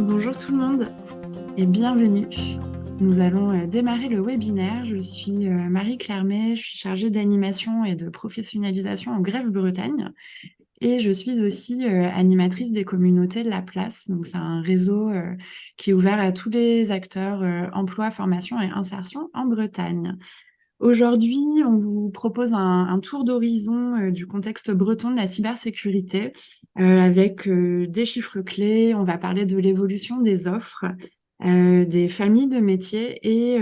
Bonjour tout le monde et bienvenue. Nous allons démarrer le webinaire. Je suis Marie-Claire May, je suis chargée d'animation et de professionnalisation en Grève-Bretagne et je suis aussi animatrice des communautés de la place. Donc c'est un réseau qui est ouvert à tous les acteurs emploi, formation et insertion en Bretagne. Aujourd'hui, on vous propose un tour d'horizon du contexte breton de la cybersécurité avec des chiffres clés. On va parler de l'évolution des offres, des familles de métiers et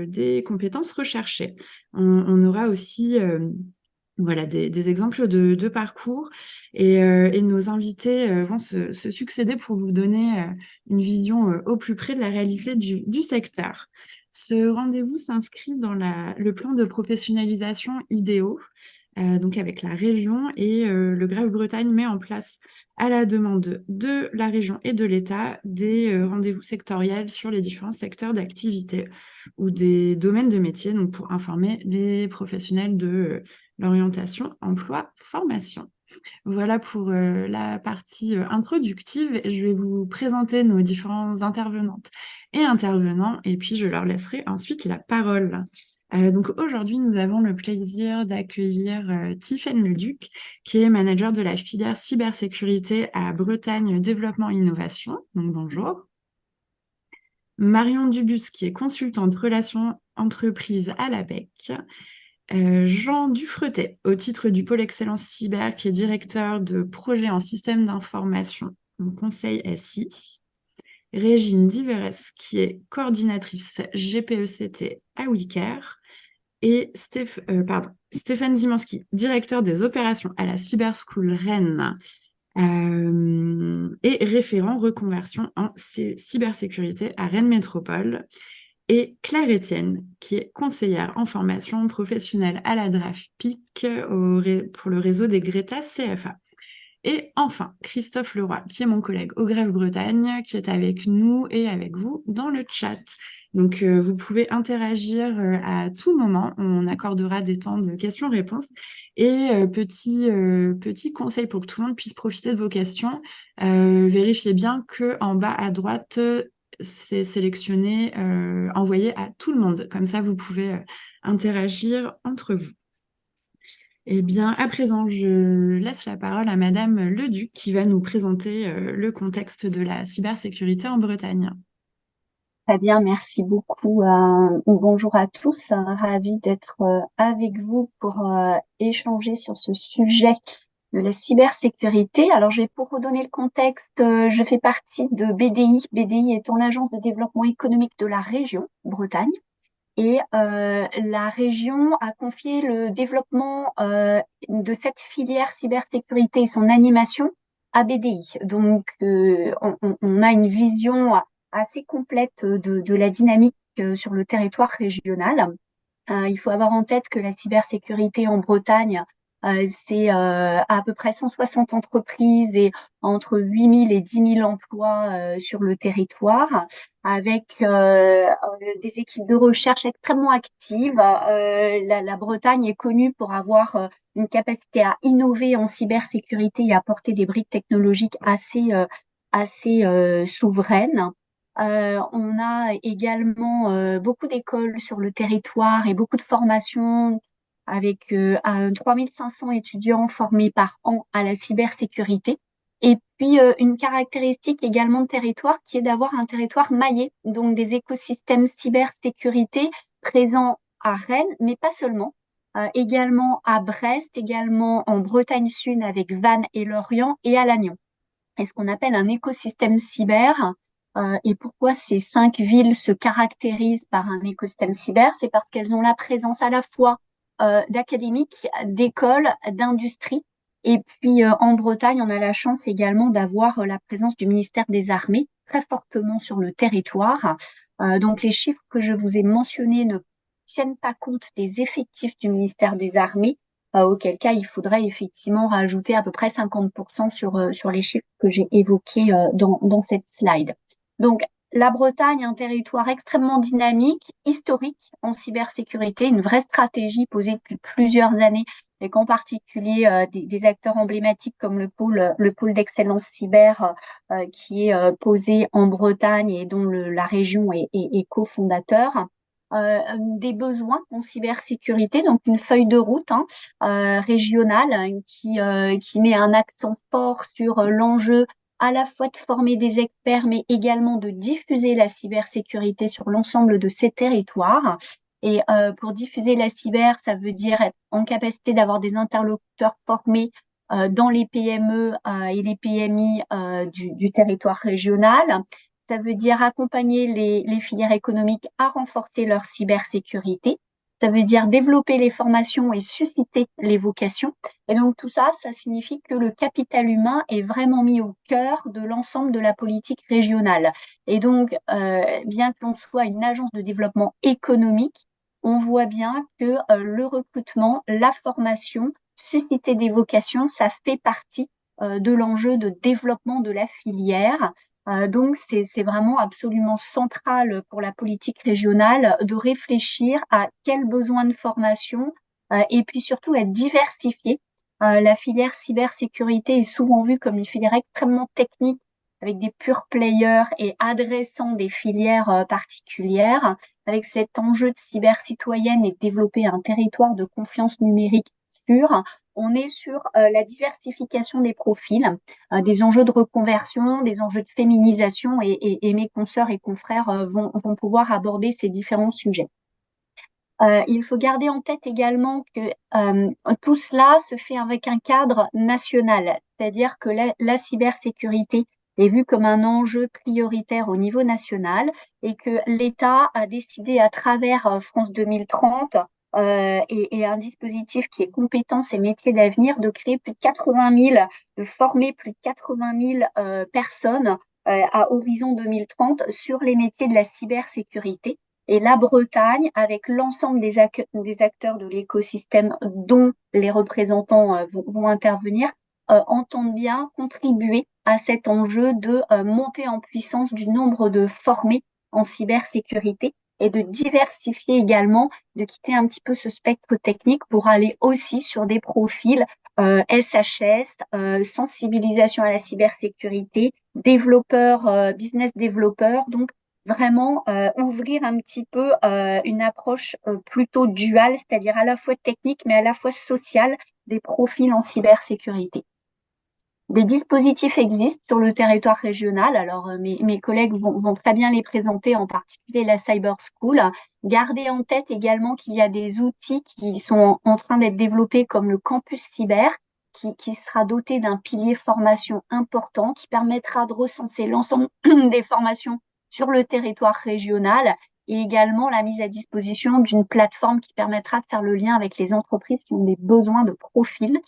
des compétences recherchées. On aura aussi voilà, des exemples de parcours et nos invités vont se succéder pour vous donner une vision au plus près de la réalité du secteur. Ce rendez-vous s'inscrit dans le plan de professionnalisation IDEO, donc avec la région et le Grève-Bretagne met en place à la demande de la région et de l'État des rendez-vous sectoriels sur les différents secteurs d'activité ou des domaines de métier, donc pour informer les professionnels de l'orientation, emploi, formation. Voilà pour la partie introductive. Je vais vous présenter nos différents intervenantes et intervenants, et puis je leur laisserai ensuite la parole. Donc aujourd'hui, nous avons le plaisir d'accueillir Tiffaine Leduc, qui est manager de la filière cybersécurité à Bretagne Développement Innovation. Donc bonjour. Marion Dubus, qui est consultante relations entreprises à l'APEC. Jean Dufretet, au titre du pôle Excellence Cyber, qui est directeur de projet en système d'information au Conseil SI. Régine Diverès, qui est coordinatrice GPECT à WICARE. Et Stéphane Zimanski, directeur des opérations à la Cyber School Rennes et référent reconversion en cybersécurité à Rennes Métropole. Et Claire Etienne, qui est conseillère en formation professionnelle à la DRAFPIC pour le réseau des Greta CFA. Et enfin, Christophe Leroy, qui est mon collègue au Grève-Bretagne, qui est avec nous et avec vous dans le chat. Donc, vous pouvez interagir à tout moment. On accordera des temps de questions-réponses. Et petit conseil pour que tout le monde puisse profiter de vos questions, vérifiez bien qu'en bas à droite, c'est sélectionné, envoyé à tout le monde. Comme ça, vous pouvez interagir entre vous. Eh bien, à présent, je laisse la parole à Madame Leduc qui va nous présenter le contexte de la cybersécurité en Bretagne. Très bien, merci beaucoup. Bonjour à tous, ravie d'être avec vous pour échanger sur ce sujet de la cybersécurité. Alors, je vais pour vous donner le contexte, je fais partie de BDI, BDI étant l'agence de développement économique de la région Bretagne. Et la région a confié le développement de cette filière cybersécurité et son animation à BDI. Donc, on a une vision assez complète de la dynamique sur le territoire régional. Il faut avoir en tête que la cybersécurité en Bretagne, c'est à peu près 160 entreprises et entre 8 000 et 10 000 emplois sur le territoire, avec des équipes de recherche extrêmement actives. La Bretagne est connue pour avoir une capacité à innover en cybersécurité et à apporter des briques technologiques assez souveraines. On a également beaucoup d'écoles sur le territoire et beaucoup de formations avec 3500 étudiants formés par an à la cybersécurité. Et puis, une caractéristique également de territoire qui est d'avoir un territoire maillé, donc des écosystèmes cybersécurité présents à Rennes, mais pas seulement. Également à Brest, également en Bretagne Sud avec Vannes et Lorient et à Lannion. Et ce qu'on appelle un écosystème cyber. Et pourquoi ces 5 villes se caractérisent par un écosystème cyber? C'est parce qu'elles ont la présence à la fois d'académiques, d'écoles, d'industries. Et puis en Bretagne, on a la chance également d'avoir la présence du ministère des Armées très fortement sur le territoire. Donc les chiffres que je vous ai mentionnés ne tiennent pas compte des effectifs du ministère des Armées, auquel cas il faudrait effectivement rajouter à peu près 50% sur les chiffres que j'ai évoqués dans cette slide. Donc, la Bretagne, un territoire extrêmement dynamique, historique en cybersécurité, une vraie stratégie posée depuis plusieurs années et qu'en particulier des acteurs emblématiques comme le pôle d'excellence cyber qui est posé en Bretagne et dont la région est cofondateur. Des besoins en cybersécurité, donc une feuille de route régionale qui met un accent fort sur l'enjeu à la fois de former des experts, mais également de diffuser la cybersécurité sur l'ensemble de ces territoires. Et pour diffuser la cyber, ça veut dire être en capacité d'avoir des interlocuteurs formés dans les PME et les PMI du territoire régional. Ça veut dire accompagner les filières économiques à renforcer leur cybersécurité. Ça veut dire développer les formations et susciter les vocations. Et donc tout ça, ça signifie que le capital humain est vraiment mis au cœur de l'ensemble de la politique régionale. Et donc, bien que l'on soit une agence de développement économique, on voit bien que le recrutement, la formation, susciter des vocations, ça fait partie de l'enjeu de développement de la filière. Donc, c'est vraiment absolument central pour la politique régionale de réfléchir à quels besoins de formation et puis surtout à diversifier. La filière cybersécurité est souvent vue comme une filière extrêmement technique avec des pure players et adressant des filières particulières, avec cet enjeu de cybercitoyenne et de développer un territoire de confiance numérique sûr. On est sur la diversification des profils, des enjeux de reconversion, des enjeux de féminisation et mes consoeurs et confrères vont pouvoir aborder ces différents sujets. Il faut garder en tête également que tout cela se fait avec un cadre national, c'est-à-dire que la cybersécurité est vue comme un enjeu prioritaire au niveau national et que l'État a décidé à travers France 2030 et un dispositif qui est compétences et métiers d'avenir de créer plus de 80 000, de former plus de 80 000 personnes à horizon 2030 sur les métiers de la cybersécurité. Et la Bretagne, avec l'ensemble des acteurs de l'écosystème dont les représentants vont intervenir, entendent bien contribuer à cet enjeu de montée en puissance du nombre de formés en cybersécurité et de diversifier également, de quitter un petit peu ce spectre technique pour aller aussi sur des profils SHS, sensibilisation à la cybersécurité, développeurs, business développeurs, donc vraiment ouvrir un petit peu une approche plutôt duale, c'est-à-dire à la fois technique mais à la fois sociale des profils en cybersécurité. Des dispositifs existent sur le territoire régional, alors mes collègues vont très bien les présenter, en particulier la Cyber School. Gardez en tête également qu'il y a des outils qui sont en train d'être développés comme le campus cyber, qui sera doté d'un pilier formation important, qui permettra de recenser l'ensemble des formations sur le territoire régional et également la mise à disposition d'une plateforme qui permettra de faire le lien avec les entreprises qui ont des besoins de profil.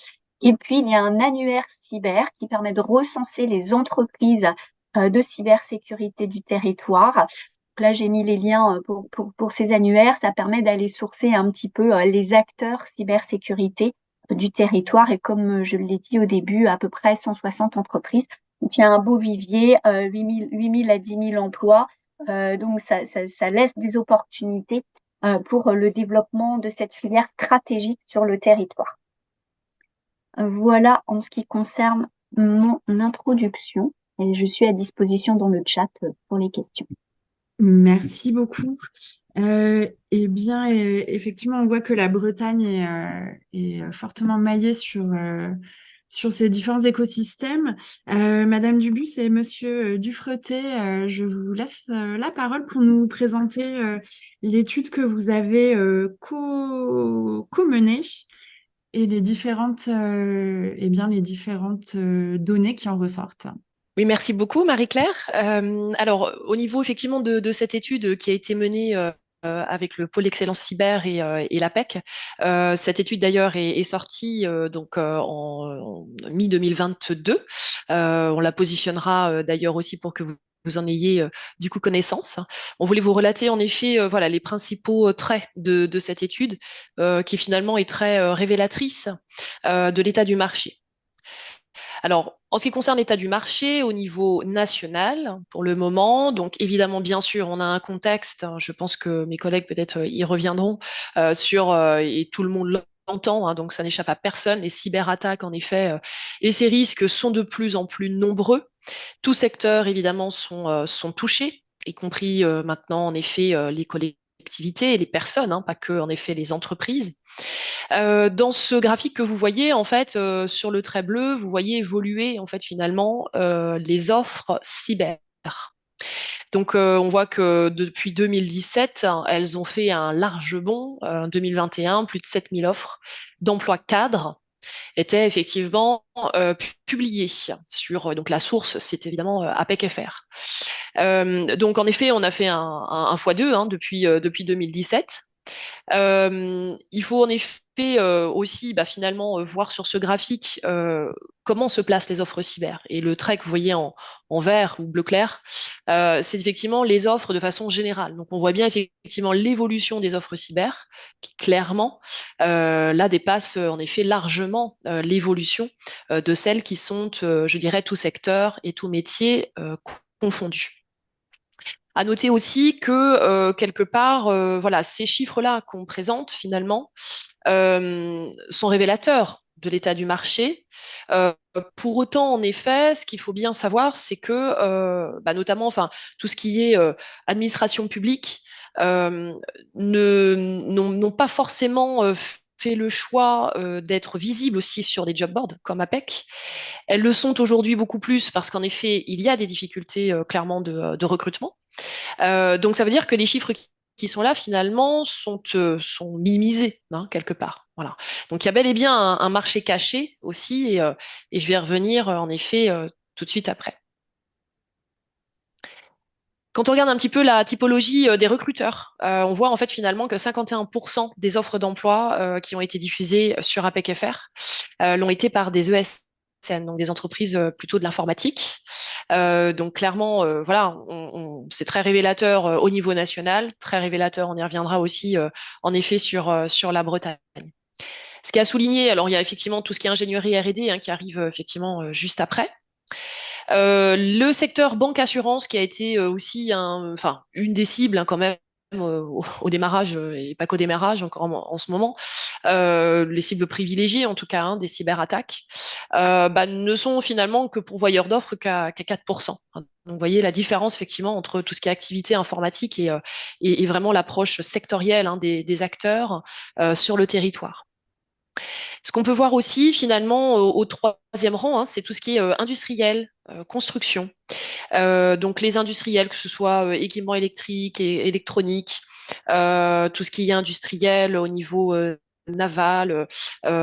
Et puis, il y a un annuaire cyber qui permet de recenser les entreprises de cybersécurité du territoire. Donc là, j'ai mis les liens pour ces annuaires. Ça permet d'aller sourcer un petit peu les acteurs cybersécurité du territoire. Et comme je l'ai dit au début, à peu près 160 entreprises. Donc, il y a un beau vivier, 8 000 à 10 000 emplois. Donc, ça laisse des opportunités pour le développement de cette filière stratégique sur le territoire. Voilà en ce qui concerne mon introduction et je suis à disposition dans le chat pour les questions. Merci beaucoup. Eh bien, effectivement, on voit que la Bretagne est fortement maillée sur ces différents écosystèmes. Madame Dubus et Monsieur Dufretet, je vous laisse la parole pour nous présenter l'étude que vous avez co-menée et les différentes données qui en ressortent. Oui, merci beaucoup, Marie-Claire. Alors, au niveau effectivement de cette étude qui a été menée avec le pôle d'excellence cyber et l'APEC, cette étude d'ailleurs est sortie en mi-2022. On la positionnera d'ailleurs aussi pour que vous en ayez du coup connaissance. On voulait vous relater en effet voilà, les principaux traits de cette étude qui finalement est très révélatrice de l'état du marché. Alors, en ce qui concerne l'état du marché au niveau national, pour le moment, donc évidemment, bien sûr, on a un contexte, je pense que mes collègues peut-être y reviendront, et tout le monde entend, hein, donc ça n'échappe à personne. Les cyberattaques, en effet, et ces risques sont de plus en plus nombreux. Tous secteurs, évidemment, sont touchés, y compris maintenant, en effet, les collectivités et les personnes, hein, pas que, en effet, les entreprises. Dans ce graphique que vous voyez, en fait, sur le trait bleu, vous voyez évoluer, en fait, finalement, les offres cyber. Donc, on voit que depuis 2017, hein, elles ont fait un large bond. En 2021, plus de 7000 offres d'emplois cadres étaient effectivement publiées sur donc la source, c'est évidemment APEC-FR. Donc, en effet, on a fait un x2 hein, depuis 2017. Il faut en effet aussi finalement voir sur ce graphique comment se placent les offres cyber. Et le trait que vous voyez en vert ou bleu clair, c'est effectivement les offres de façon générale. Donc on voit bien effectivement l'évolution des offres cyber qui clairement là dépasse en effet largement l'évolution de celles qui sont, je dirais, tout secteur et tout métier confondus. À noter aussi que quelque part, voilà, ces chiffres-là qu'on présente finalement sont révélateurs de l'état du marché. Pour autant, en effet, ce qu'il faut bien savoir, c'est que, notamment, enfin, tout ce qui est administration publique n'ont pas forcément fait le choix d'être visibles aussi sur les job boards comme APEC. Elles le sont aujourd'hui beaucoup plus parce qu'en effet, il y a des difficultés clairement de recrutement. Donc ça veut dire que les chiffres qui sont là finalement sont minimisés hein, quelque part. Voilà. Donc il y a bel et bien un marché caché aussi et je vais y revenir en effet tout de suite après. Quand on regarde un petit peu la typologie des recruteurs, on voit en fait finalement que 51% des offres d'emploi qui ont été diffusées sur APEC-FR l'ont été par des ESN, donc des entreprises plutôt de l'informatique. Donc clairement, voilà, c'est très révélateur au niveau national, très révélateur, on y reviendra aussi en effet sur la Bretagne. Ce qui a souligné, alors il y a effectivement tout ce qui est ingénierie R&D hein, qui arrive effectivement juste après. Le secteur banque-assurance qui a été aussi une des cibles hein, quand même au démarrage et pas qu'au démarrage encore en ce moment, les cibles privilégiées en tout cas hein, des cyberattaques, ne sont finalement que pourvoyeurs d'offres qu'à 4%. Donc vous voyez la différence effectivement entre tout ce qui est activité informatique et vraiment l'approche sectorielle hein, des acteurs sur le territoire. Ce qu'on peut voir aussi finalement au troisième rang, hein, c'est tout ce qui est industriel, construction. Donc les industriels, que ce soit équipements électriques et électroniques, tout ce qui est industriel au niveau naval,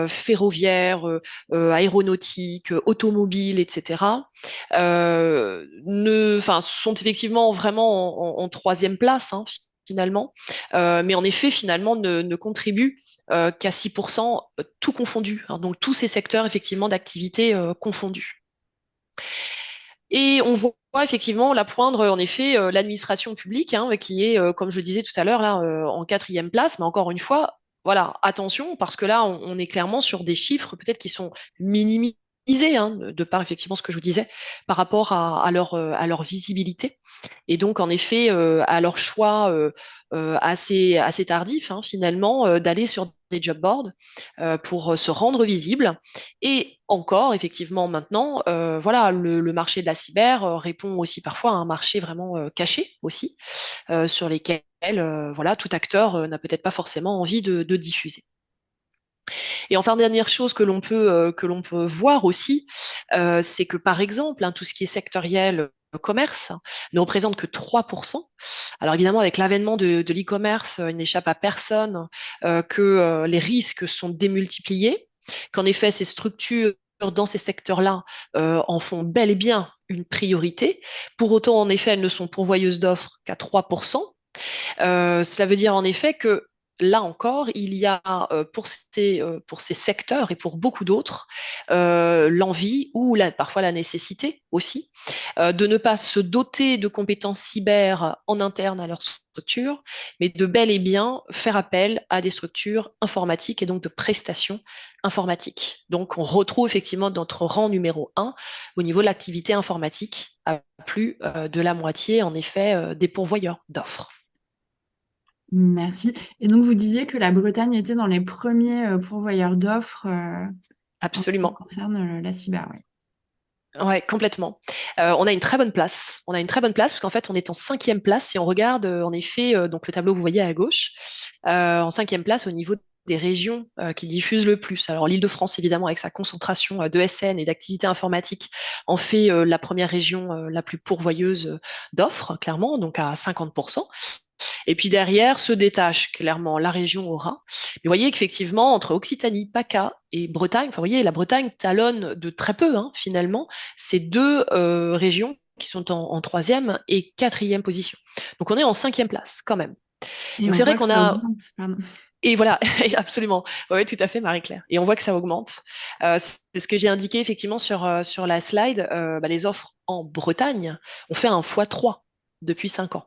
ferroviaire, aéronautique, automobile, etc., sont effectivement vraiment en troisième place, hein, finalement, mais en effet, finalement, ne contribuent qu'à 6%, tout confondu, hein, donc tous ces secteurs, effectivement, d'activité confondus. Et on voit effectivement là poindre en effet l'administration publique hein, qui est, comme je le disais tout à l'heure, là en quatrième place. Mais encore une fois, voilà, attention parce que là, on est clairement sur des chiffres peut-être qui sont minimisés hein, de par effectivement ce que je vous disais par rapport à leur visibilité. Et donc, en effet, à leur choix assez tardif, hein, finalement, d'aller sur des job boards pour se rendre visible. Et encore, effectivement, maintenant, voilà, le marché de la cyber répond aussi parfois à un marché vraiment caché aussi, sur lesquels voilà, tout acteur n'a peut-être pas forcément envie de diffuser. Et enfin, dernière chose que l'on peut voir aussi, c'est que par exemple, hein, tout ce qui est sectoriel commerce ne représente que 3%. Alors évidemment, avec l'avènement de l'e-commerce, il n'échappe à personne que les risques sont démultipliés, qu'en effet, ces structures dans ces secteurs-là en font bel et bien une priorité. Pour autant, en effet, elles ne sont pourvoyeuses d'offres qu'à 3%. Cela veut dire en effet que là encore, il y a pour ces secteurs et pour beaucoup d'autres l'envie ou parfois la nécessité aussi de ne pas se doter de compétences cyber en interne à leur structure, mais de bel et bien faire appel à des structures informatiques et donc de prestations informatiques. Donc on retrouve effectivement notre rang numéro 1 au niveau de l'activité informatique à plus de la moitié en effet des pourvoyeurs d'offres. Merci. Et donc, vous disiez que la Bretagne était dans les premiers pourvoyeurs d'offres en ce qui Absolument. concerne la cyber. Ouais. Ouais, complètement. On a une très bonne place. On a une très bonne place parce qu'en fait, on est en cinquième place si on regarde en effet donc le tableau que vous voyez à gauche, en cinquième place au niveau des régions qui diffusent le plus. Alors l'Île-de-France, évidemment, avec sa concentration de SN et d'activités informatiques, en fait la première région la plus pourvoyeuse d'offres, clairement, donc à 50%. Et puis derrière se détache clairement la région Aura. Mais vous voyez qu'effectivement, entre Occitanie, PACA et Bretagne, enfin, vous voyez, la Bretagne talonne de très peu, hein, finalement, ces deux régions qui sont en troisième et quatrième position. Donc on est en cinquième place quand même. Et Donc on c'est vrai voit que qu'on ça a... augmente. Pardon. Et voilà, absolument. Oui, tout à fait, Marie-Claire. Et on voit que ça augmente. C'est ce que j'ai indiqué effectivement sur la slide. Les offres en Bretagne ont fait un x3 depuis 5 ans.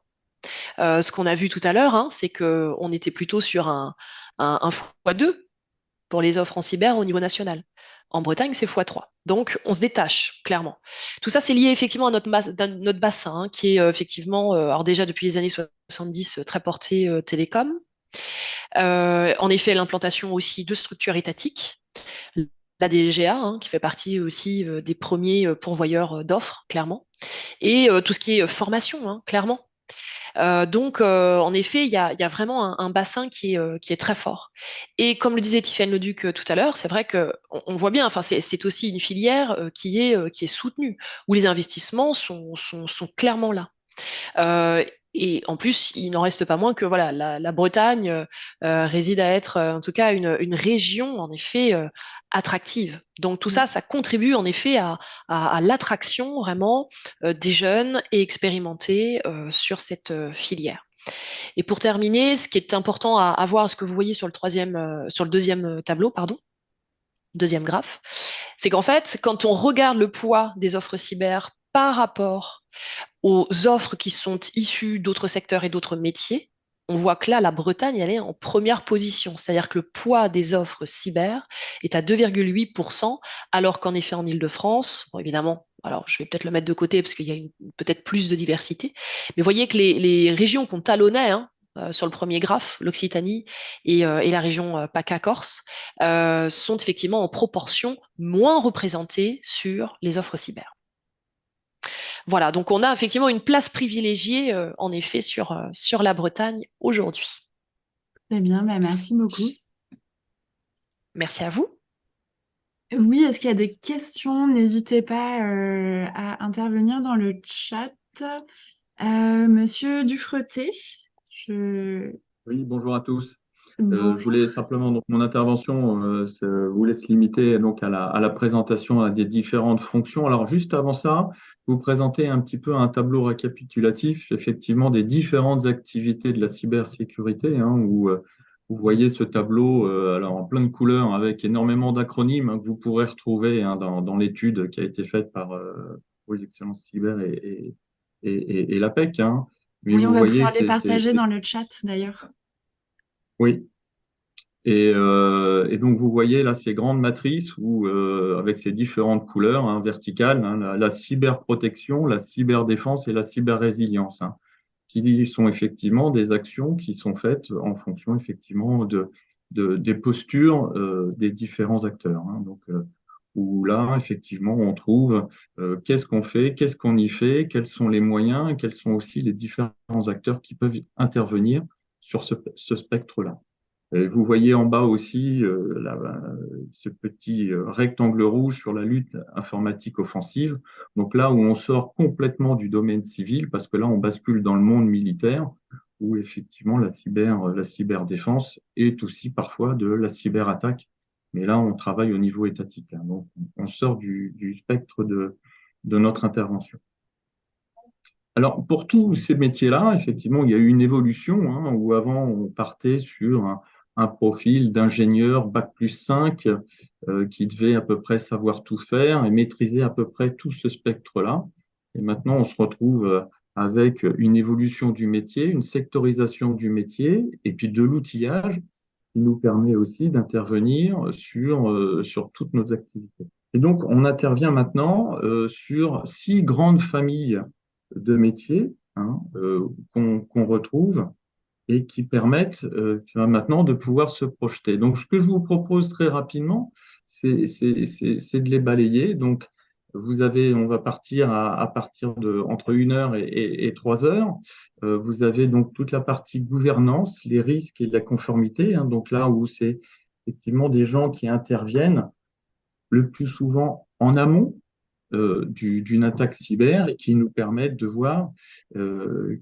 Ce qu'on a vu tout à l'heure, hein, c'est qu'on était plutôt sur un x2 pour les offres en cyber au niveau national. En Bretagne, c'est x3. Donc, on se détache, clairement. Tout ça, c'est lié effectivement à notre bassin, hein, qui est effectivement, alors déjà depuis les années 70, très porté télécom. En effet, l'implantation aussi de structures étatiques. La DGA, hein, qui fait partie aussi des premiers pourvoyeurs d'offres, clairement. Et tout ce qui est formation, hein, clairement. En effet, il y a vraiment un bassin qui est très fort. Et comme le disait Tiffaine Leduc tout à l'heure, c'est vrai qu'on voit bien, enfin, c'est aussi une filière qui est soutenue, où les investissements sont clairement là. Et en plus, il n'en reste pas moins que voilà, la Bretagne réside à être, en tout cas, une région, en effet, attractive. Donc tout ça, ça contribue, en effet, à l'attraction vraiment des jeunes et expérimentés sur cette filière. Et pour terminer, ce qui est important à voir, ce que vous voyez sur le deuxième tableau, pardon, deuxième graphe, c'est qu'en fait, quand on regarde le poids des offres cyber par rapport aux offres qui sont issues d'autres secteurs et d'autres métiers, on voit que là, la Bretagne, elle est en première position. C'est-à-dire que le poids des offres cyber est à 2,8%, alors qu'en effet, en Île-de-France, bon, évidemment, alors je vais peut-être le mettre de côté parce qu'il y a peut-être plus de diversité, mais vous voyez que les régions qu'on talonnait, hein, sur le premier graphe, l'Occitanie et la région PACA-Corse, sont effectivement en proportion moins représentées sur les offres cyber. Voilà, donc on a effectivement une place privilégiée, en effet, sur la Bretagne aujourd'hui. Très bien, bah, merci beaucoup. Merci à vous. Oui, est-ce qu'il y a des questions? N'hésitez pas à intervenir dans le chat. Monsieur Dufreté, je... Oui, bonjour à tous. Je Bonjour. voulais simplement, donc mon intervention voulait se limiter donc à la présentation des différentes fonctions. Alors juste avant ça, vous présentez un petit peu un tableau récapitulatif, effectivement, des différentes activités de la cybersécurité, hein, où vous voyez ce tableau alors en plein de couleurs avec énormément d'acronymes, hein, que vous pourrez retrouver, hein, dans l'étude qui a été faite par Pôle d'excellence cyber et l'APEC, hein. Mais Oui, on vous va voyez, pouvoir les partager dans le chat d'ailleurs. oui. Et donc, vous voyez là ces grandes matrices où, avec ces différentes couleurs, hein, verticales, hein, la cyberprotection, la cyberdéfense et la cyberrésilience, hein, qui sont effectivement des actions qui sont faites en fonction effectivement des postures des différents acteurs, hein. Donc, où là, effectivement, on trouve qu'est-ce qu'on fait, qu'est-ce qu'on y fait, quels sont les moyens, et quels sont aussi les différents acteurs qui peuvent intervenir sur ce spectre-là. Et vous voyez en bas aussi ce petit rectangle rouge sur la lutte informatique offensive. Donc là où on sort complètement du domaine civil, parce que là on bascule dans le monde militaire, où effectivement la cyberdéfense est aussi parfois de la cyberattaque. Mais là on travaille au niveau étatique, hein. Donc on sort du spectre de notre intervention. Alors, pour tous ces métiers-là, effectivement, il y a eu une évolution, hein, où avant, on partait sur un profil d'ingénieur bac+5 qui devait à peu près savoir tout faire et maîtriser à peu près tout ce spectre-là. Et maintenant, on se retrouve avec une évolution du métier, une sectorisation du métier et puis de l'outillage qui nous permet aussi d'intervenir sur toutes nos activités. Et donc, on intervient maintenant sur 6 grandes familles de métiers, hein, qu'on retrouve. et qui permettent maintenant de pouvoir se projeter. Donc, ce que je vous propose très rapidement, c'est de les balayer. Donc, on va partir à partir de entre 1 heure et 3 heures. Vous avez donc toute la partie gouvernance, les risques et la conformité, hein, donc là où c'est effectivement des gens qui interviennent le plus souvent en amont d'une attaque cyber et qui nous permettent de voir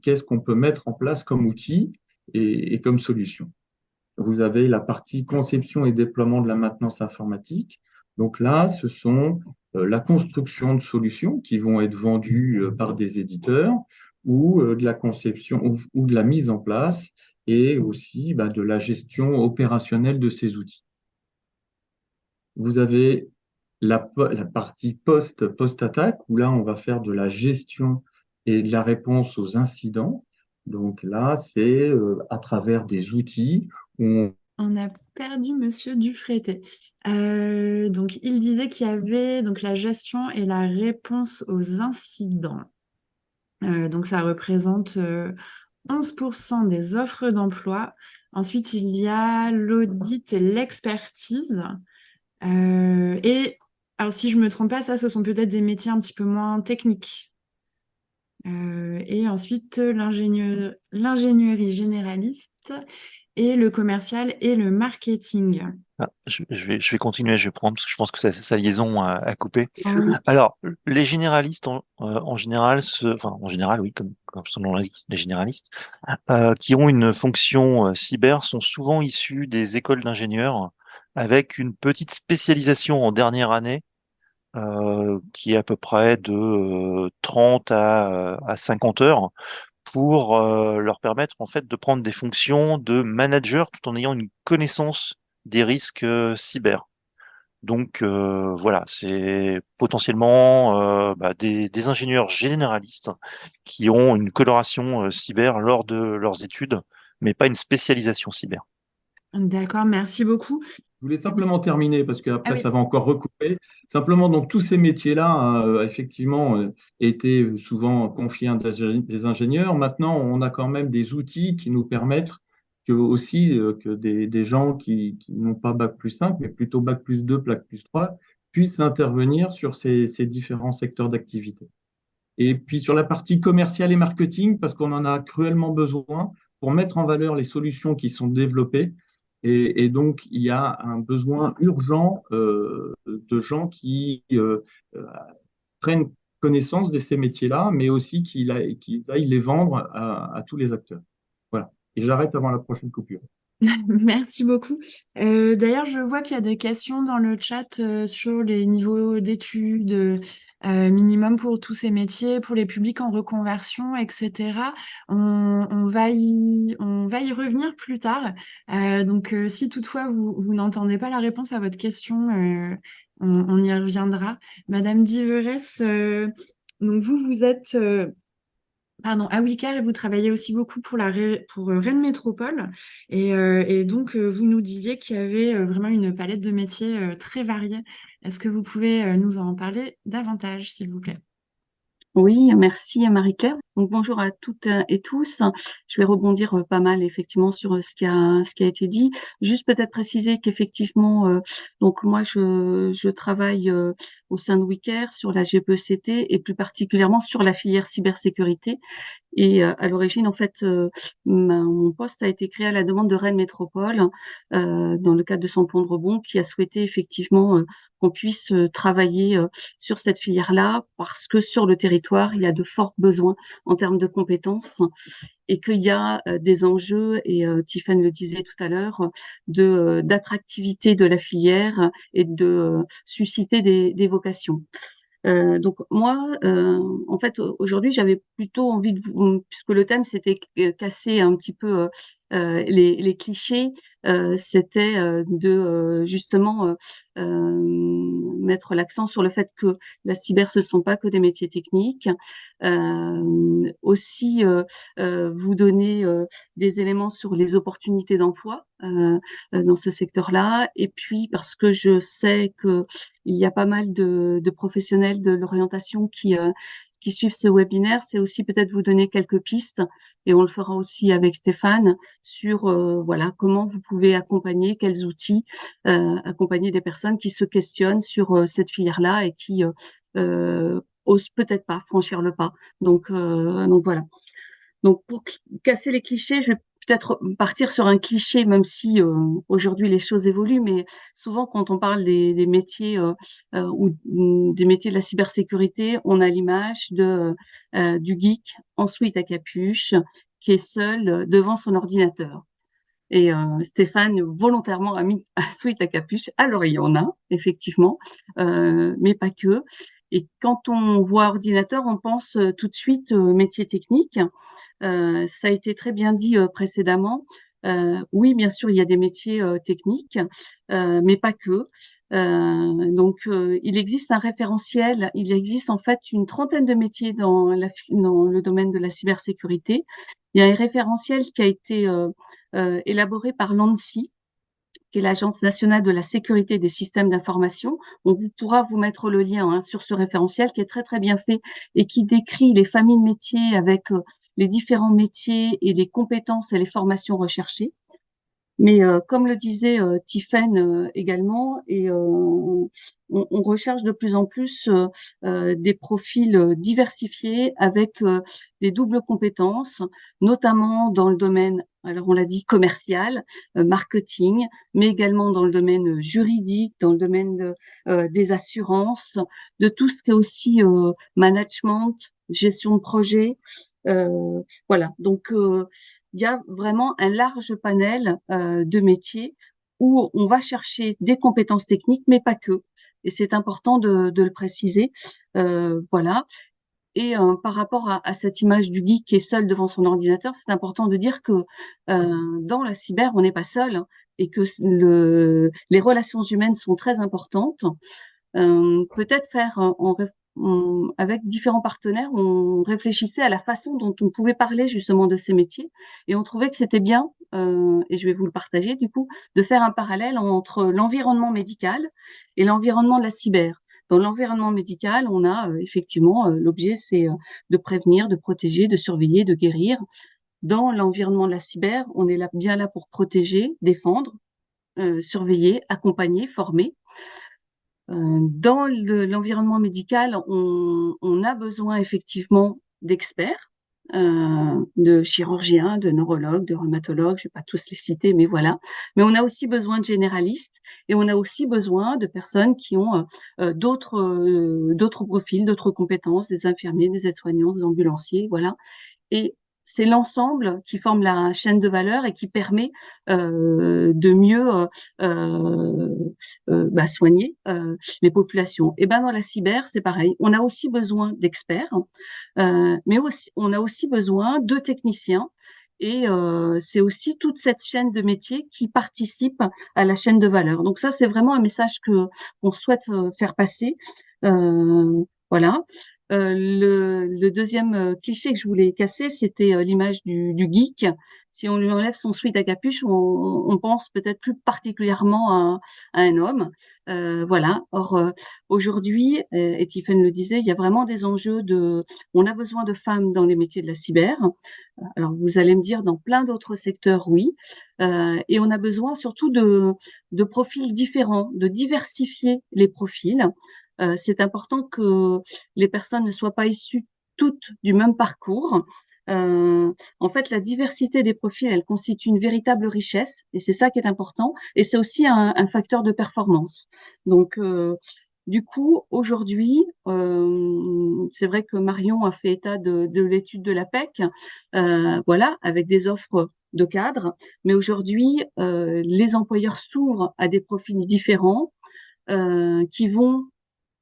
qu'est-ce qu'on peut mettre en place comme outil et comme solution. Vous avez la partie conception et déploiement de la maintenance informatique. Donc là, ce sont la construction de solutions qui vont être vendues par des éditeurs ou de la conception ou de la mise en place et aussi de la gestion opérationnelle de ces outils. Vous avez la partie post-attaque, où là, on va faire de la gestion et de la réponse aux incidents. Donc là, c'est à travers des outils où On a perdu Monsieur Dufrété. Donc, il disait qu'il y avait donc la gestion et la réponse aux incidents. Donc, ça représente 11% des offres d'emploi. Ensuite, il y a l'audit et l'expertise. Et alors, si je ne me trompe pas, ça, ce sont peut-être des métiers un petit peu moins techniques. Et ensuite, l'ingénierie généraliste et le commercial et le marketing. Je vais continuer, je vais prendre parce que je pense que sa liaison a coupé. Ah oui. Alors, les généralistes en général, enfin en général, oui, comme son nom l'indique, les généralistes, qui ont une fonction cyber sont souvent issus des écoles d'ingénieurs avec une petite spécialisation en dernière année qui est à peu près de 30 à 50 heures pour leur permettre en fait de prendre des fonctions de manager tout en ayant une connaissance des risques cyber. Donc voilà, c'est potentiellement des ingénieurs généralistes qui ont une coloration cyber lors de leurs études, mais pas une spécialisation cyber. D'accord, merci beaucoup. je voulais simplement terminer parce Ah qu'après, oui, ça va encore recouper. Simplement, donc, tous ces métiers-là, hein, effectivement, étaient souvent confiés à des ingénieurs. Maintenant, on a quand même des outils qui nous permettent que des gens qui n'ont pas bac+5, mais plutôt bac+2, bac+3, puissent intervenir sur ces différents secteurs d'activité. Et puis sur la partie commerciale et marketing, parce qu'on en a cruellement besoin pour mettre en valeur les solutions qui sont développées. Et donc, il y a un besoin urgent de gens qui euh, prennent connaissance de ces métiers-là, mais aussi qu'ils aillent les vendre à tous les acteurs. Voilà. Et j'arrête avant la prochaine coupure. merci beaucoup. D'ailleurs, je vois qu'il y a des questions dans le chat sur les niveaux d'études minimum pour tous ces métiers, pour les publics en reconversion, etc. On va y revenir plus tard. Donc, si toutefois vous n'entendez pas la réponse à votre question, on y reviendra. Madame Diverès, donc vous êtes pardon, à Wicker et vous travaillez aussi beaucoup pour Rennes Métropole. Et donc, vous nous disiez qu'il y avait vraiment une palette de métiers très variée. Est-ce que vous pouvez nous en parler davantage, s'il vous plaît? Oui, merci Marie-Claire. Donc bonjour à toutes et tous. Je vais rebondir pas mal effectivement sur ce qui a été dit. Juste peut-être préciser qu'effectivement, donc moi je travaille au sein de Wicker sur la GPECT et plus particulièrement sur la filière cybersécurité. Et à l'origine, en fait, mon poste a été créé à la demande de Rennes Métropole, dans le cadre de son plan de rebond, qui a souhaité effectivement qu'on puisse travailler sur cette filière-là, parce que sur le territoire, il y a de forts besoins en termes de compétences et qu'il y a des enjeux, et Tiffaine le disait tout à l'heure, d'attractivité de la filière et de susciter des vocations. Donc moi, en fait, aujourd'hui, j'avais plutôt envie puisque le thème c'était casser un petit peu les clichés, c'était de justement mettre l'accent sur le fait que la cyber, ce ne sont pas que des métiers techniques. Aussi, vous donner des éléments sur les opportunités d'emploi dans ce secteur-là. Et puis, parce que je sais que il y a pas mal de professionnels de l'orientation qui suivent ce webinaire, c'est aussi peut-être vous donner quelques pistes, et on le fera aussi avec Stéphane, sur voilà comment vous pouvez accompagner, quels outils accompagner des personnes qui se questionnent sur cette filière-là et qui osent peut-être pas franchir le pas. Donc voilà. Donc, pour casser les clichés, je vais peut-être partir sur un cliché, même si aujourd'hui les choses évoluent, mais souvent quand on parle des métiers ou des métiers de la cybersécurité, on a l'image du geek en sweat à capuche qui est seul devant son ordinateur. Et Stéphane volontairement a mis un sweat à capuche. Alors il y en a effectivement, mais pas que. Et quand on voit ordinateur, on pense tout de suite métier technique. Ça a été très bien dit précédemment. Oui, bien sûr, il y a des métiers techniques, mais pas que. Il existe un référentiel. Il existe en fait une trentaine de métiers dans le domaine de la cybersécurité. Il y a un référentiel qui a été élaboré par l'ANSSI, qui est l'Agence nationale de la sécurité des systèmes d'information. On pourra vous mettre le lien sur ce référentiel qui est très très bien fait et qui décrit les familles de métiers avec les différents métiers et les compétences et les formations recherchées. Mais comme le disait Tiffaine également, et on recherche de plus en plus des profils diversifiés avec des doubles compétences, notamment dans le domaine, alors on l'a dit, commercial, marketing, mais également dans le domaine juridique, dans le domaine des assurances, de tout ce qui est aussi management, gestion de projet. Voilà, donc il y a vraiment un large panel de métiers où on va chercher des compétences techniques, mais pas que. Et c'est important de le préciser. Voilà. Et par rapport à cette image du geek qui est seul devant son ordinateur, c'est important de dire que dans la cyber, on n'est pas seul et que les relations humaines sont très importantes. Peut-être faire avec différents partenaires, on réfléchissait à la façon dont on pouvait parler justement de ces métiers et on trouvait que c'était bien, et je vais vous le partager du coup, de faire un parallèle entre l'environnement médical et l'environnement de la cyber. Dans l'environnement médical, on a effectivement l'objet, c'est de prévenir, de protéger, de surveiller, de guérir. Dans l'environnement de la cyber, on est là, bien là pour protéger, défendre, surveiller, accompagner, former. Dans l'environnement médical, on a besoin effectivement d'experts, de chirurgiens, de neurologues, de rhumatologues, je ne vais pas tous les citer, mais voilà. Mais on a aussi besoin de généralistes et on a aussi besoin de personnes qui ont d'autres profils, d'autres compétences, des infirmiers, des aides-soignants, des ambulanciers, voilà. Et c'est l'ensemble qui forme la chaîne de valeur et qui permet de mieux soigner les populations. Et ben dans la cyber, c'est pareil. On a aussi besoin d'experts, mais aussi, on a aussi besoin de techniciens. Et c'est aussi toute cette chaîne de métiers qui participe à la chaîne de valeur. Donc ça, c'est vraiment un message qu'on souhaite faire passer. Voilà. Le deuxième cliché que je voulais casser, c'était l'image du geek. Si on lui enlève son sweat à capuche, on pense peut-être plus particulièrement à un homme. Voilà. Or, aujourd'hui, et Tiffaine le disait, il y a vraiment des enjeux on a besoin de femmes dans les métiers de la cyber. Alors, vous allez me dire, dans plein d'autres secteurs, oui. Et on a besoin surtout de profils différents, de diversifier les profils. C'est important que les personnes ne soient pas issues toutes du même parcours. En fait, la diversité des profils, elle constitue une véritable richesse et c'est ça qui est important. Et c'est aussi un facteur de performance. Donc, du coup, aujourd'hui, c'est vrai que Marion a fait état de l'étude de l'APEC, voilà, avec des offres de cadres. Mais aujourd'hui, les employeurs s'ouvrent à des profils différents qui vont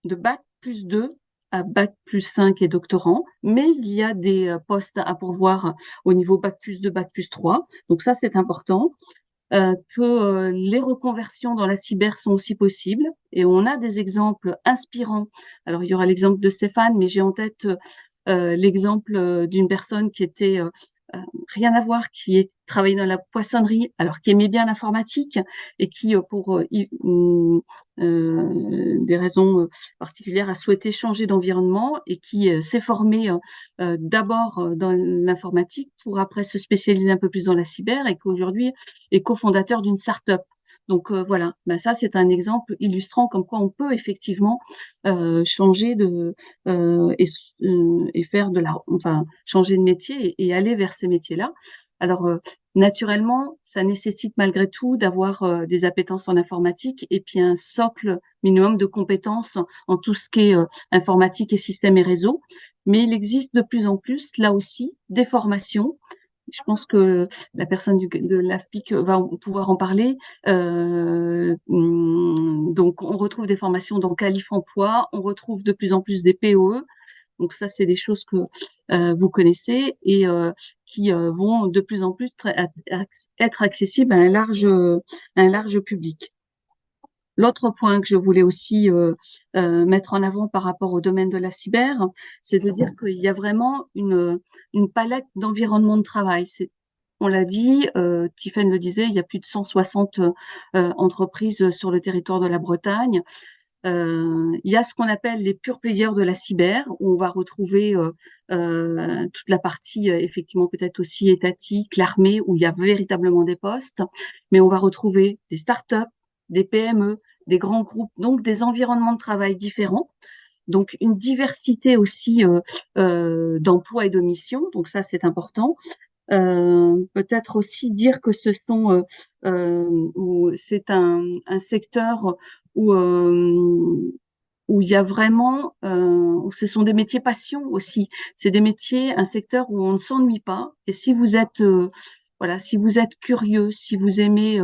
de bac+2 à bac+5 et doctorant, mais il y a des postes à pourvoir au niveau bac+2, bac+3. Donc ça, c'est important. Que les reconversions dans la cyber sont aussi possibles. Et on a des exemples inspirants. Alors, il y aura l'exemple de Stéphane, mais j'ai en tête l'exemple d'une personne qui était rien à voir, qui travaillait dans la poissonnerie, alors qui aimait bien l'informatique et qui, pour des raisons particulières, a souhaité changer d'environnement et qui s'est formé d'abord dans l'informatique pour après se spécialiser un peu plus dans la cyber et qu'aujourd'hui est cofondateur d'une start-up. Donc voilà, ben ça c'est un exemple illustrant comme quoi on peut effectivement changer et faire enfin changer de métier et aller vers ces métiers-là. Alors naturellement, ça nécessite malgré tout d'avoir des appétences en informatique et puis un socle minimum de compétences en tout ce qui est informatique et système et réseau. Mais il existe de plus en plus là aussi des formations. Je pense que la personne de l'AFPIC va pouvoir en parler. Donc, on retrouve des formations dans Qualif Emploi, on retrouve de plus en plus des POE. Donc, ça, c'est des choses que vous connaissez et qui vont de plus en plus être accessibles à un large public. L'autre point que je voulais aussi mettre en avant par rapport au domaine de la cyber, c'est de dire qu'il y a vraiment une palette d'environnements de travail. On l'a dit, Tiffaine le disait, il y a plus de 160 entreprises sur le territoire de la Bretagne. Il y a ce qu'on appelle les pure players de la cyber, où on va retrouver toute la partie effectivement peut-être aussi étatique, l'armée, où il y a véritablement des postes, mais on va retrouver des startups, des PME, des grands groupes, donc des environnements de travail différents. Donc une diversité aussi d'emplois et de missions, donc ça c'est important. Peut-être aussi dire que c'est un secteur où où il y a vraiment, où ce sont des métiers passion aussi. C'est des métiers, un secteur où on ne s'ennuie pas. Et si vous êtes, voilà, si vous êtes curieux, si vous aimez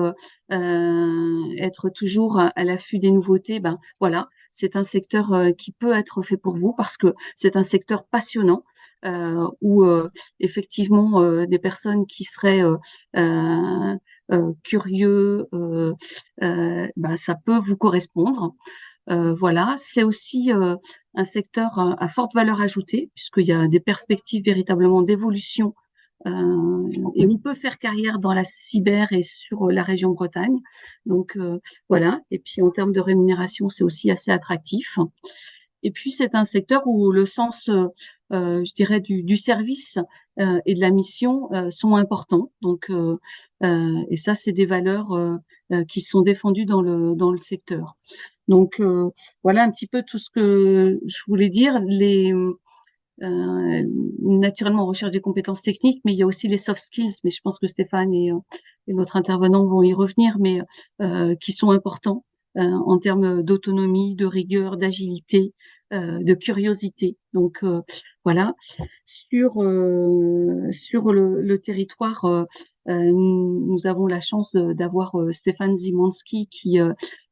être toujours à l'affût des nouveautés, ben voilà, c'est un secteur qui peut être fait pour vous parce que c'est un secteur passionnant. Où effectivement des personnes qui seraient curieux, ben, ça peut vous correspondre. Voilà, c'est aussi un secteur à forte valeur ajoutée, puisqu'il y a des perspectives véritablement d'évolution et on peut faire carrière dans la cyber et sur la région Bretagne. Donc voilà, et puis en termes de rémunération, c'est aussi assez attractif. Et puis c'est un secteur où le sens, je dirais, du service et de la mission sont importants. Donc et ça, c'est des valeurs qui sont défendues dans le secteur. Donc voilà un petit peu tout ce que je voulais dire. Naturellement, on recherche des compétences techniques, mais il y a aussi les soft skills. Mais je pense que Stéphane et notre intervenant vont y revenir, mais qui sont importants en termes d'autonomie, de rigueur, d'agilité, de curiosité. Donc voilà, sur le territoire. Nous avons la chance d'avoir Stéphane Zimanski qui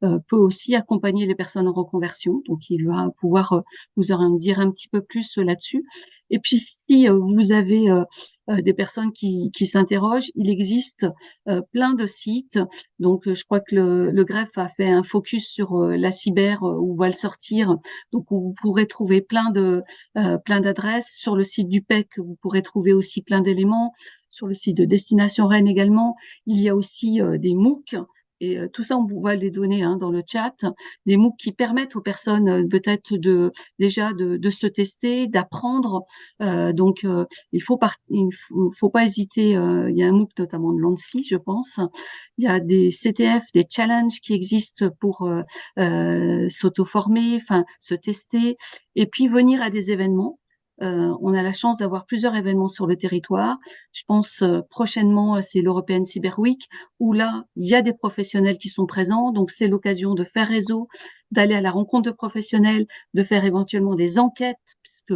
peut aussi accompagner les personnes en reconversion. Donc, il va pouvoir vous en dire un petit peu plus là-dessus. Et puis, si vous avez des personnes qui s'interrogent, il existe plein de sites. Donc, je crois que le greffe a fait un focus sur la cyber où va le sortir. Donc, où vous pourrez trouver plein d'adresses. Sur le site du PEC, vous pourrez trouver aussi plein d'éléments. Sur le site de Destination Rennes également, il y a aussi des MOOC. Et tout ça, on va les donner dans le chat, des MOOC qui permettent aux personnes peut-être déjà de se tester, d'apprendre. Donc, il faut pas hésiter. Il y a un MOOC notamment de l'ANSSI, je pense. Il y a des CTF, des challenges qui existent pour s'auto-former, enfin se tester, et puis venir à des événements. On a la chance d'avoir plusieurs événements sur le territoire. Je pense prochainement, c'est l'European Cyber Week, où là, il y a des professionnels qui sont présents. Donc, c'est l'occasion de faire réseau, d'aller à la rencontre de professionnels, de faire éventuellement des enquêtes, puisque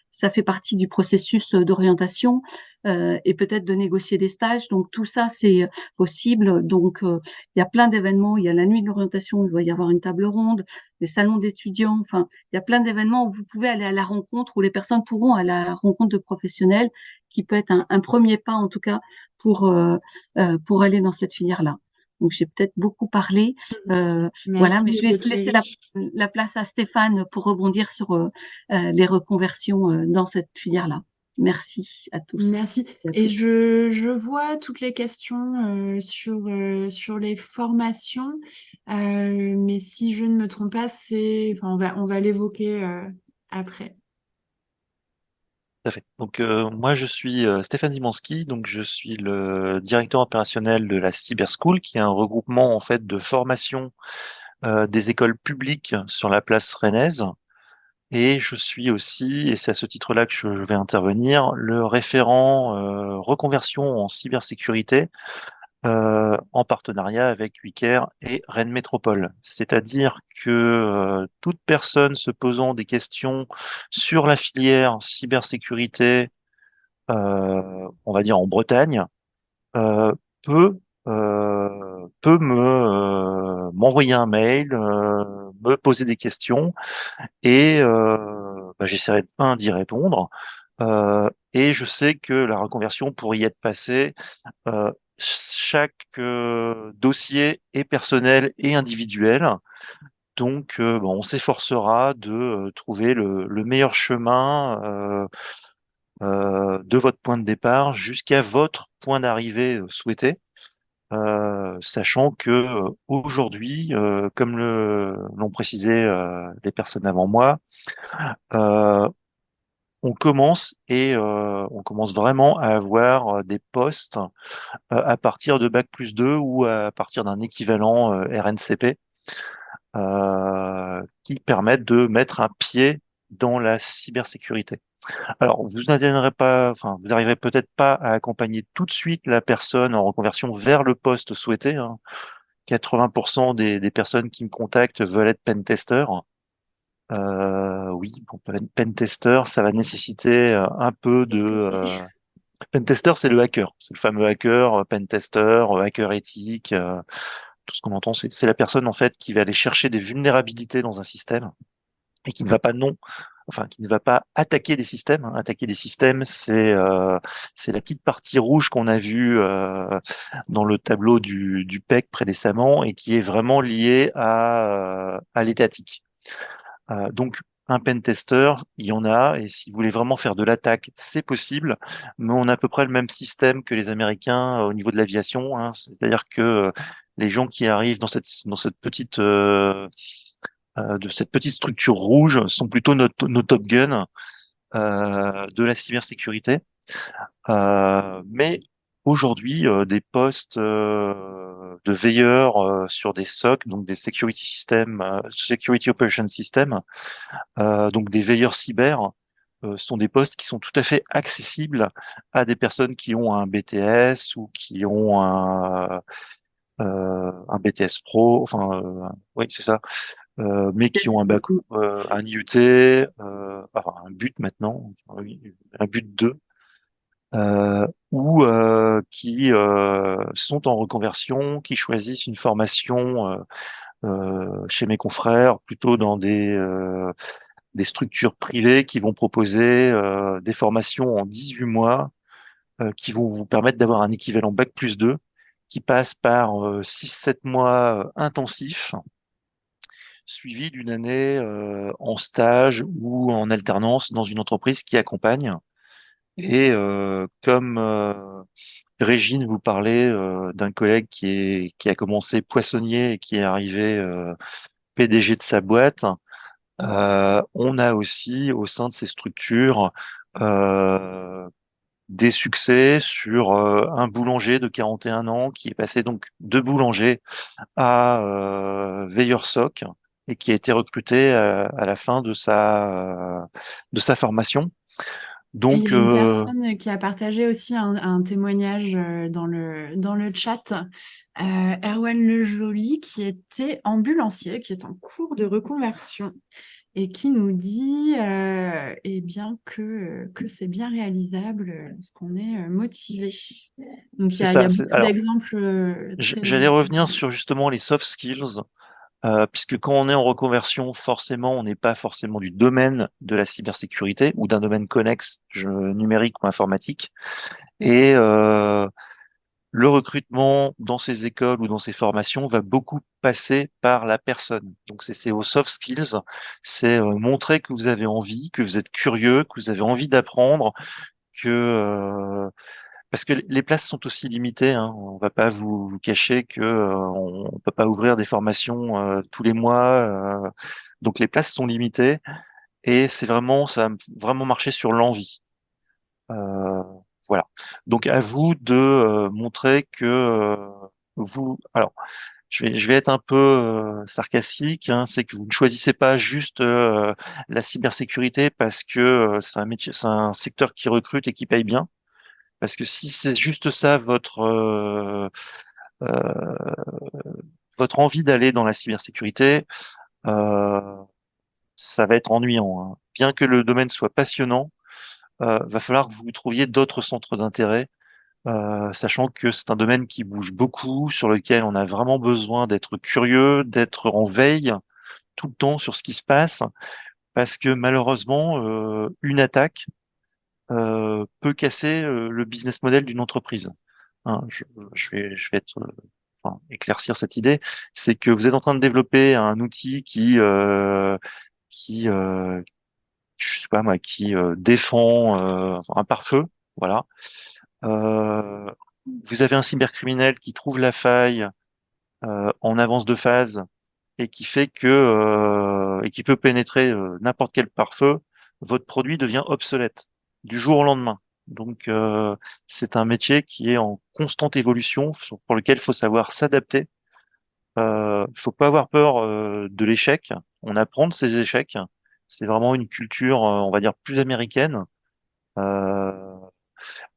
ça fait partie du processus d'orientation, et peut-être de négocier des stages. Donc, tout ça, c'est possible. Donc, il y a plein d'événements. Il y a la nuit de l'orientation, il va y avoir une table ronde, des salons d'étudiants. Enfin, il y a plein d'événements où vous pouvez aller à la rencontre, où les personnes pourront aller à la rencontre de professionnels, qui peut être un premier pas, en tout cas, pour aller dans cette filière-là. Donc, j'ai peut-être beaucoup parlé. Voilà, mais je vais laisser la place à Stéphane pour rebondir sur les reconversions dans cette filière-là. Merci à tous. Merci. Et à Et toutes. je vois toutes les questions sur les formations, mais si je ne me trompe pas, enfin, on va l'évoquer après. Tout à fait. Donc, moi, je suis Stéphane Dimanski, donc je suis le directeur opérationnel de la Cyber School, qui est un regroupement en fait de formation des écoles publiques sur la place rennaise. Et je suis aussi, et c'est à ce titre-là que je vais intervenir, le référent reconversion en cybersécurité en partenariat avec Wicaire et Rennes Métropole. C'est-à-dire que toute personne se posant des questions sur la filière cybersécurité, on va dire en Bretagne, euh, peut peut m'envoyer un mail, me poser des questions et j'essaierai d'y répondre. Et je sais que la reconversion, pour y être passé, chaque dossier est personnel et individuel. Donc, on s'efforcera de trouver le meilleur chemin de votre point de départ jusqu'à votre point d'arrivée souhaité. Sachant que aujourd'hui, comme l'ont précisé les personnes avant moi, euh, on commence vraiment à avoir des postes à partir de bac+2 ou à partir d'un équivalent RNCP qui permettent de mettre un pied dans la cybersécurité. Alors, vous n'arriverez peut-être pas à accompagner tout de suite la personne en reconversion vers le poste souhaité, hein. 80% des personnes qui me contactent veulent être pentester. Oui, bon, pentester, ça va nécessiter un peu de... Qu'est-ce que c'est? Pentester, c'est le hacker. C'est le fameux hacker, pentester, hacker éthique. Tout ce qu'on entend, c'est la personne en fait qui va aller chercher des vulnérabilités dans un système et qui ne va pas qui ne va pas attaquer des systèmes, hein. Attaquer des systèmes, c'est la petite partie rouge qu'on a vue dans le tableau du PEC précédemment et qui est vraiment liée à l'étatique. Donc, un pen tester, il y en a, et si vous voulez vraiment faire de l'attaque, c'est possible, mais on a à peu près le même système que les Américains au niveau de l'aviation, hein. C'est-à-dire que les gens qui arrivent dans cette petite de cette petite structure rouge sont plutôt nos Top Gun de la cybersécurité. Mais aujourd'hui, des postes de veilleurs sur des SOC, donc des Security System, Security Operation System, donc des veilleurs cyber, sont des postes qui sont tout à fait accessibles à des personnes qui ont un BTS ou qui ont un BTS Pro, oui, c'est ça, mais qui ont Merci un bac, beaucoup. un IUT, enfin un but maintenant, enfin, oui, un but 2, ou qui sont en reconversion, qui choisissent une formation chez mes confrères, plutôt dans des structures privées qui vont proposer des formations en 18 mois qui vont vous permettre d'avoir un équivalent bac+2 qui passe par 6-7 mois intensifs, suivi d'une année en stage ou en alternance dans une entreprise qui accompagne. Et comme Régine vous parlait d'un collègue qui a commencé poissonnier et qui est arrivé PDG de sa boîte, on a aussi au sein de ces structures des succès sur un boulanger de 41 ans qui est passé donc de boulanger à veilleur SOC et qui a été recruté à la fin de sa formation. Et il Donc, y a une personne qui a partagé aussi un témoignage dans le chat, Erwan Le Joly, qui était ambulancier, qui est en cours de reconversion et qui nous dit eh bien que c'est bien réalisable lorsqu'on est motivé. Donc c'est il y ça. a beaucoup Alors, d'exemples très j'allais revenir sur justement les soft skills, puisque quand on est en reconversion, forcément, on n'est pas forcément du domaine de la cybersécurité ou d'un domaine connexe, numérique ou informatique. Et le recrutement dans ces écoles ou dans ces formations va beaucoup passer par la personne. Donc c'est aux soft skills, c'est montrer que vous avez envie, que vous êtes curieux, que vous avez envie d'apprendre, parce que les places sont aussi limitées, hein. On va pas vous cacher que on peut pas ouvrir des formations tous les mois, donc les places sont limitées et ça a vraiment marché sur l'envie. Euh, voilà. Donc à vous de montrer que alors je vais être un peu sarcastique, hein, c'est que vous ne choisissez pas juste la cybersécurité parce que c'est un métier, c'est un secteur qui recrute et qui paye bien. Parce que si c'est juste ça euh, votre envie d'aller dans la cybersécurité, euh, ça va être ennuyant, hein. Bien que le domaine soit passionnant, va falloir que vous trouviez d'autres centres d'intérêt, sachant que c'est un domaine qui bouge beaucoup, sur lequel on a vraiment besoin d'être curieux, d'être en veille tout le temps sur ce qui se passe, parce que malheureusement, une attaque peut casser le business model d'une entreprise. Hein, je vais enfin, éclaircir cette idée, c'est que vous êtes en train de développer un outil qui je sais pas moi, qui défend enfin, un pare-feu, voilà. Euh, Vous avez un cybercriminel qui trouve la faille en avance de phase et qui fait que et qui peut pénétrer n'importe quel pare-feu, votre produit devient obsolète du jour au lendemain. Donc c'est un métier qui est en constante évolution, pour lequel il faut savoir s'adapter. Il faut pas avoir peur de l'échec. On apprend de ces échecs. C'est vraiment une culture, on va dire, plus américaine, euh,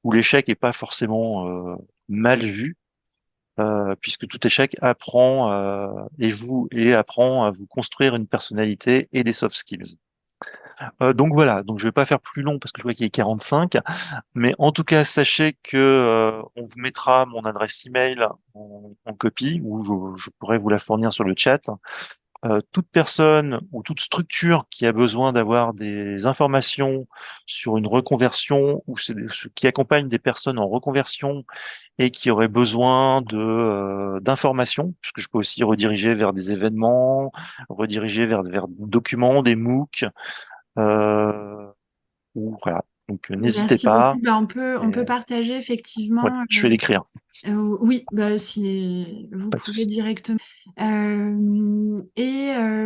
où l'échec est pas forcément mal vu, puisque tout échec apprend et apprend à vous construire une personnalité et des soft skills. Donc voilà, donc je vais pas faire plus long parce que je vois qu'il est 45, mais en tout cas sachez que on vous mettra mon adresse email en copie ou je pourrais vous la fournir sur le chat. Toute personne ou toute structure qui a besoin d'avoir des informations sur une reconversion ou qui accompagne des personnes en reconversion et qui aurait besoin de d'informations, puisque je peux aussi rediriger vers des événements, rediriger vers des documents, des MOOC, euh, ou voilà. Donc n'hésitez Merci pas. beaucoup. Bah, on Et, peut partager ouais, effectivement. je vais l'écrire, Oui, bah, si vous pas de pouvez souci. directement.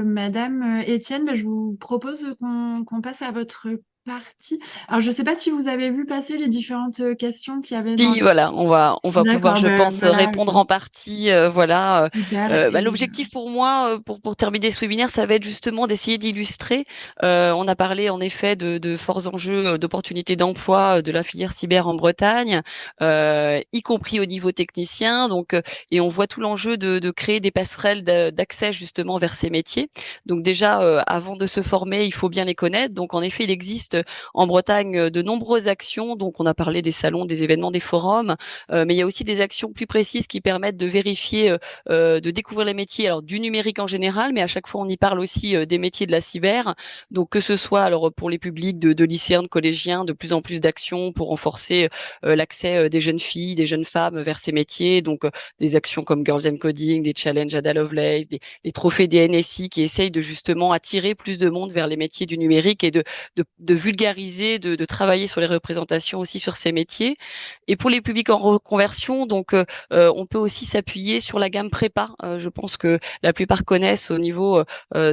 Madame Étienne, bah, je vous propose qu'on passe à votre partie. Alors, je ne sais pas si vous avez vu passer les différentes questions qu'il y avait dans. Si, voilà, on va pouvoir, D'accord, je bah, pense, voilà, répondre en partie. Voilà. super. L'objectif pour moi, pour terminer ce webinaire, ça va être justement d'essayer d'illustrer. On a parlé en effet de forts enjeux, d'opportunités d'emploi de la filière cyber en Bretagne, y compris au niveau technicien. Donc, et on voit tout l'enjeu de créer des passerelles d'accès justement vers ces métiers. Donc déjà, avant de se former, il faut bien les connaître. Donc en effet, il existe en Bretagne de nombreuses actions. Donc on a parlé des salons, des événements, des forums, mais il y a aussi des actions plus précises qui permettent de vérifier, de découvrir les métiers, alors du numérique en général, mais à chaque fois on y parle aussi des métiers de la cyber. Donc que ce soit alors pour les publics de lycéens, de collégiens, de plus en plus d'actions pour renforcer l'accès des jeunes filles, des jeunes femmes vers ces métiers. Donc des actions comme Girls and Coding, des challenges Ada Lovelace, les trophées des NSI qui essayent de justement attirer plus de monde vers les métiers du numérique et de vulgariser, de travailler sur les représentations aussi sur ces métiers. Et pour les publics en reconversion, donc on peut aussi s'appuyer sur la gamme prépa. Je pense que la plupart connaissent au niveau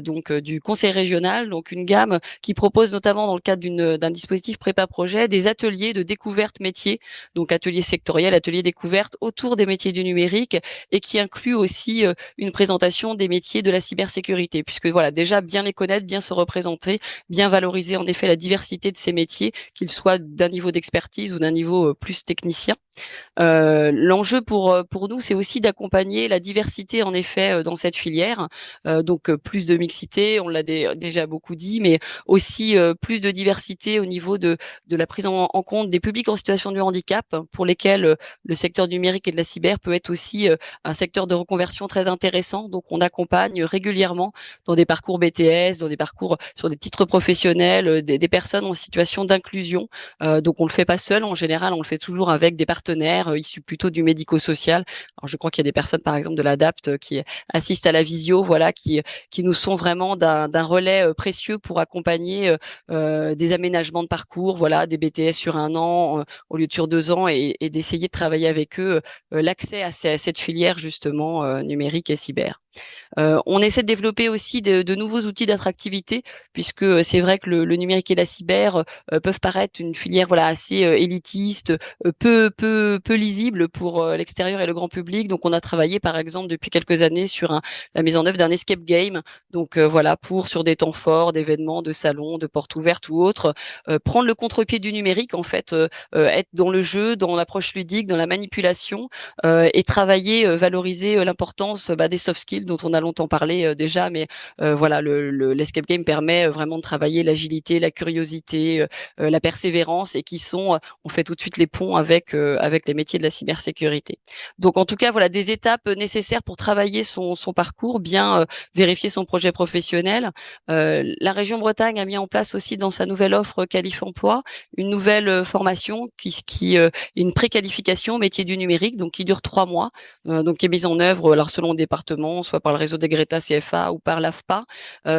donc du conseil régional, donc une gamme qui propose notamment dans le cadre d'un dispositif prépa projet des ateliers de découverte métiers, donc ateliers sectoriels, ateliers découverte autour des métiers du numérique et qui inclut aussi une présentation des métiers de la cybersécurité, puisque voilà déjà bien les connaître, bien se représenter, bien valoriser en effet la diversité de ces métiers, qu'ils soient d'un niveau d'expertise ou d'un niveau plus technicien. L'enjeu pour nous, c'est aussi d'accompagner la diversité en effet dans cette filière. Donc plus de mixité, on l'a déjà beaucoup dit, mais aussi plus de diversité au niveau de la prise en compte des publics en situation de handicap, pour lesquels le secteur du numérique et de la cyber peut être aussi un secteur de reconversion très intéressant. Donc on accompagne régulièrement dans des parcours BTS, dans des parcours sur des titres professionnels, des personnes personnes en situation d'inclusion. Donc on le fait pas seul, en général, on le fait toujours avec des partenaires issus plutôt du médico-social. Alors je crois qu'il y a des personnes, par exemple, de l'ADAPT qui assistent à la visio, voilà, qui nous sont vraiment d'un relais précieux pour accompagner des aménagements de parcours, voilà, des BTS sur 1 an au lieu de sur 2 ans, et d'essayer de travailler avec eux l'accès à cette filière justement numérique et cyber. On essaie de développer aussi de nouveaux outils d'attractivité, puisque c'est vrai que le numérique et la cyber peuvent paraître une filière voilà assez élitiste, peu lisible pour l'extérieur et le grand public. Donc on a travaillé par exemple depuis quelques années sur la mise en œuvre d'un escape game. Donc voilà, pour sur des temps forts, d'événements, de salons, de portes ouvertes ou autres, prendre le contre-pied du numérique en fait, être dans le jeu, dans l'approche ludique, dans la manipulation, et travailler, valoriser l'importance des soft skills dont on a longtemps parlé déjà, mais voilà, l'escape game permet vraiment de travailler l'agilité, la curiosité, la persévérance, et qui sont, on fait tout de suite les ponts avec les métiers de la cybersécurité. Donc en tout cas, voilà des étapes nécessaires pour travailler son parcours, bien vérifier son projet professionnel. La région Bretagne a mis en place aussi dans sa nouvelle offre Qualif Emploi une nouvelle formation qui une préqualification au métier du numérique, donc qui dure 3 mois, donc qui est mise en œuvre alors selon le département, soit par le réseau des Greta CFA ou par l'AFPA.